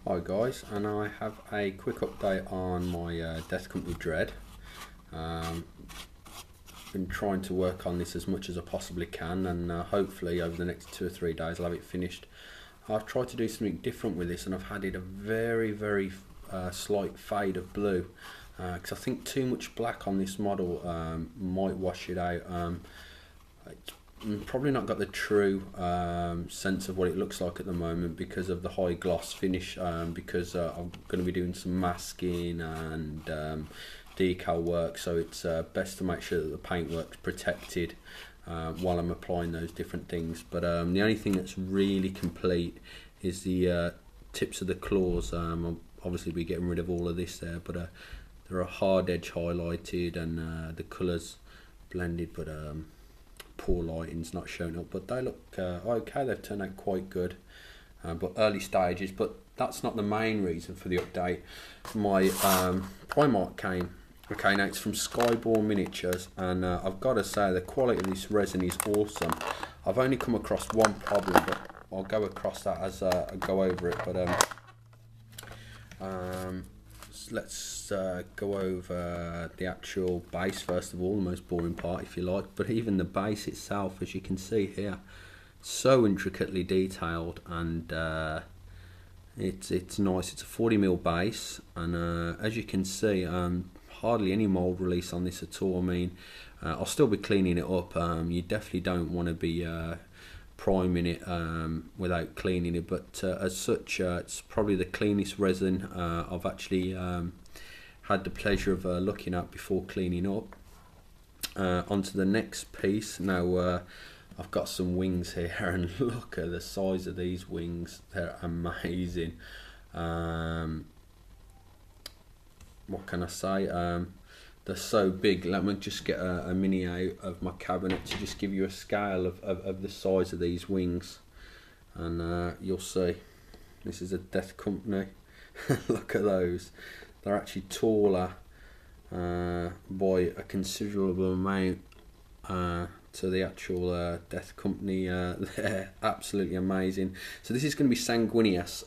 Hi guys, and I have a quick update on my Death Company Dread. Been trying to work on this as much as I possibly can, and hopefully over the next 2 or 3 days I'll have it finished. I've tried to do something different with this, and I've added a very slight fade of blue because I think too much black on this model might wash it out. It's probably not got the true sense of what it looks like at the moment because of the high gloss finish, because I'm going to be doing some masking and decal work, so it's best to make sure that the paintwork's protected while I'm applying those different things. But the only thing that's really complete is the tips of the claws. I'll obviously be getting rid of all of this there, but they're a hard edge highlighted and the colours blended, but poor lighting's not showing up, but they look okay. They've turned out quite good, but early stages. But that's not the main reason for the update. My primarch came. Okay, now it's from Skyborn Miniatures, and I've got to say the quality of this resin is awesome. I've only come across one problem, but I'll go across that as I go over it. But let's go over the actual base first of all, the most boring part if you like. But even the base itself, as you can see here, so intricately detailed, and it's nice. It's a 40mm base, and as you can see, hardly any mould release on this at all. I mean, I'll still be cleaning it up. You definitely don't want to be priming it without cleaning it, but as such it's probably the cleanest resin I've actually had the pleasure of looking at before cleaning up. Onto the next piece. Now I've got some wings here, and look at the size of these wings. They're amazing. What can I say? They're so big. Let me just get a mini out of my cabinet to just give you a scale of the size of these wings, and you'll see. This is a Death Company. Look at those. They're actually taller by a considerable amount to the actual Death Company. They're absolutely amazing. So this is going to be Sanguinius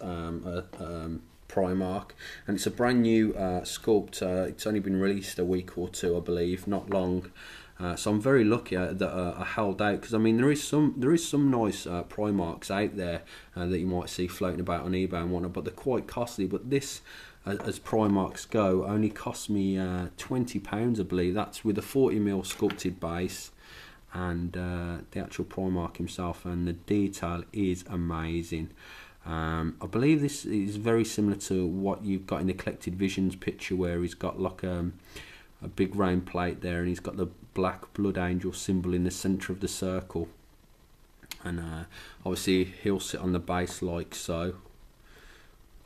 Primarch, and it's a brand new sculpt. It's only been released a week or two, I believe, not long. So I'm very lucky that I held out, because I mean there is some nice Primarchs out there that you might see floating about on eBay and whatnot, but they're quite costly. But this, as Primarchs go, only cost me £20, I believe. That's with a 40mm sculpted base and the actual Primarch himself, and the detail is amazing. I believe this is very similar to what you've got in the Collected Visions picture, where he's got like a big round plate there, and he's got the black blood angel symbol in the centre of the circle, and obviously he'll sit on the base like so,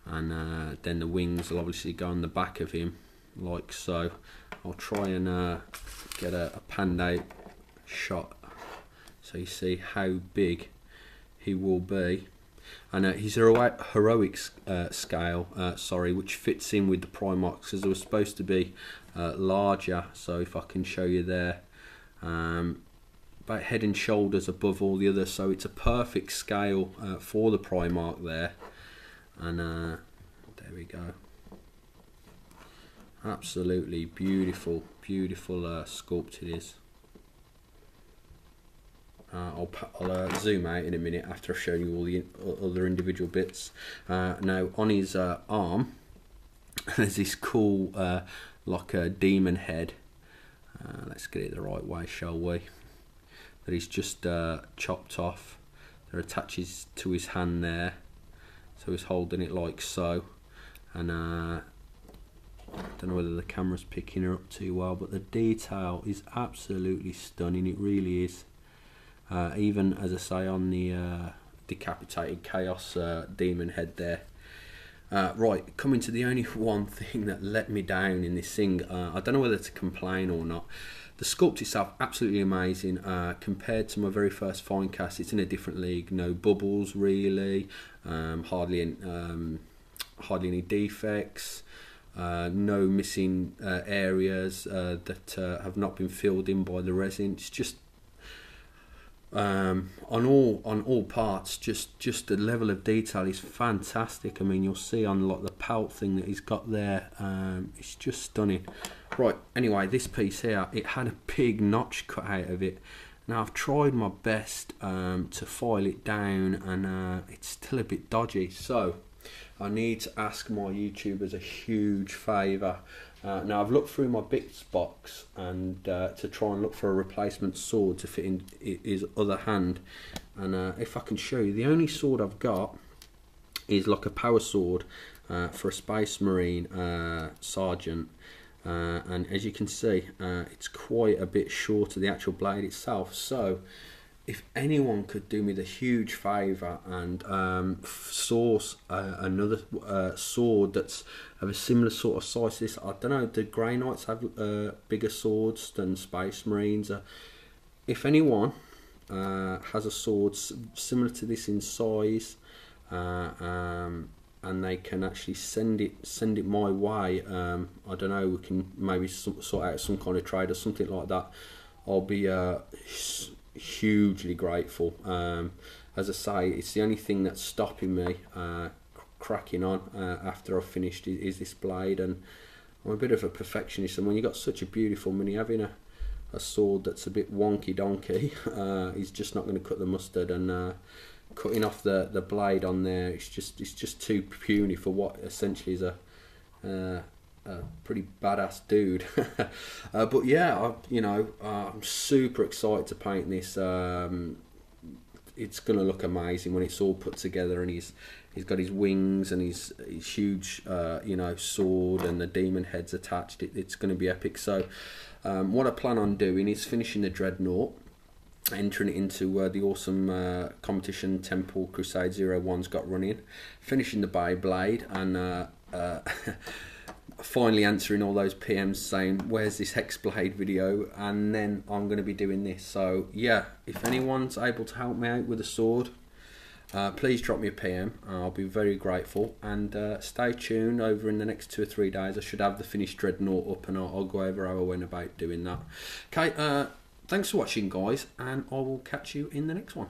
and then the wings will obviously go on the back of him like so. I'll try and get a panned out shot so you see how big he will be. And he's a heroic scale, which fits in with the Primarchs, because they were supposed to be larger. So if I can show you there, about head and shoulders above all the others. So it's a perfect scale for the Primarch there. And there we go. Absolutely beautiful sculpt it is. I'll zoom out in a minute after I've shown you all the other individual bits. Now on his arm there's this cool like a demon head. Let's get it the right way, shall we? That he's just chopped off. There attaches to his hand there, so he's holding it like so. And I don't know whether the camera's picking her up too well, but the detail is absolutely stunning. It really is. Even, as I say, on the decapitated chaos demon head there. Right, coming to the only one thing that let me down in this thing. I don't know whether to complain or not. The sculpt itself, absolutely amazing. Compared to my very first fine cast, it's in a different league. No bubbles really, hardly any defects, no missing areas that have not been filled in by the resin. It's just on all parts. Just the level of detail is fantastic. I mean, you'll see on like the pelt thing that he's got there, it's just stunning. Right, anyway, this piece here, it had a big notch cut out of it. Now I've tried my best to file it down, and it's still a bit dodgy, so I need to ask my YouTubers a huge favour. Now I've looked through my bits box and to try and look for a replacement sword to fit in his other hand, and if I can show you, the only sword I've got is like a power sword for a Space Marine sergeant, and as you can see, it's quite a bit short of the actual blade itself. So if anyone could do me the huge favour and source another sword that's of a similar sort of size to this. I don't know, do Grey Knights have bigger swords than Space Marines? If anyone has a sword similar to this in size, and they can actually send it my way, I don't know, we can maybe sort out some kind of trade or something like that. I'll be hugely grateful. As I say, it's the only thing that's stopping me cracking on after I've finished is this blade, and I'm a bit of a perfectionist, and when you've got such a beautiful mini, having a sword that's a bit wonky donkey is just not going to cut the mustard, and cutting off the blade on there, it's just too puny for what essentially is a pretty badass dude. But yeah, I'm super excited to paint this. It's gonna look amazing when it's all put together, and he's got his wings and his huge sword and the demon heads attached. It's gonna be epic. So what I plan on doing is finishing the Dreadnought, entering it into the awesome competition templecrusade01's got running, finishing the Beyblade, and finally answering all those PMs saying where's this Hexblade video, and then I'm going to be doing this. So yeah, if anyone's able to help me out with a sword, please drop me a PM. I'll be very grateful, and stay tuned. Over in the next 2 or 3 days I should have the finished Dreadnought up, and I'll go over how I went about doing that. Okay, thanks for watching guys, and I will catch you in the next one.